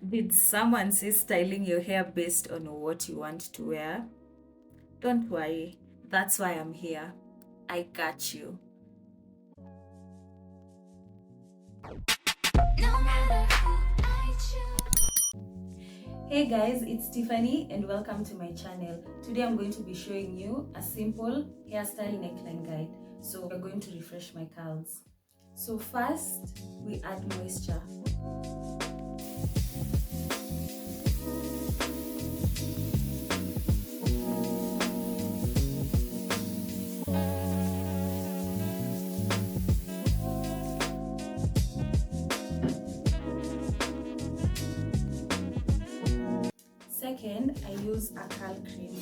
Did someone say styling your hair based on what you want to wear? Don't worry, that's why I'm here. I got you. Hey guys, it's Tiffany and welcome to my channel. Today I'm going to be showing you a simple hairstyle neckline guide. So we're going to refresh my curls. So first, we add moisture. Second, I use a curl cream.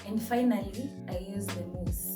And finally, I use the mousse.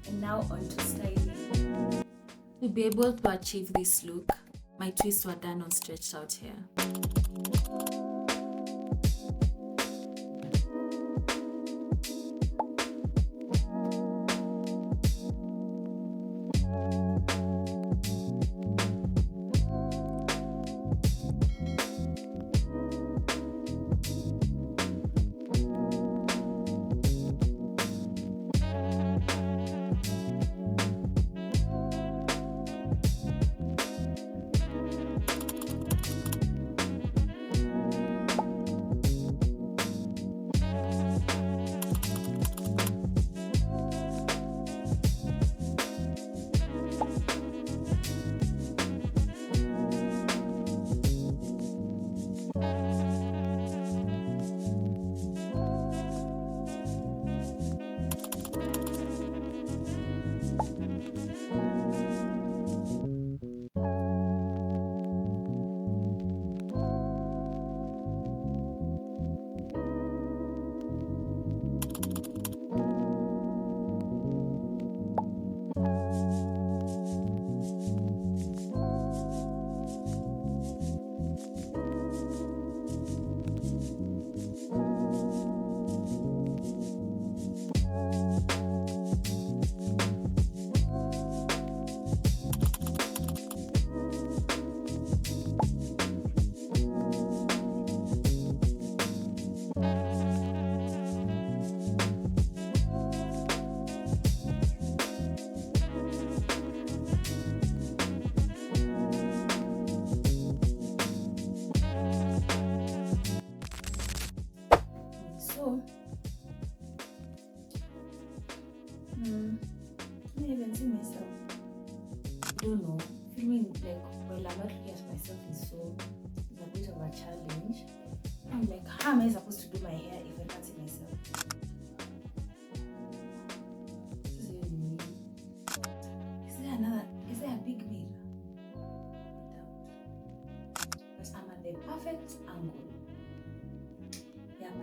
And now on to styling. To be able to achieve this look, my twists were done on stretched out hair. So, can I even see myself? I don't know. Feeling like while I'm not looking at myself is a bit of a challenge. I'm like, how am I supposed to do my hair if I can't see myself? This is even me. Is there a big mirror? But I'm at the perfect angle. Yeah,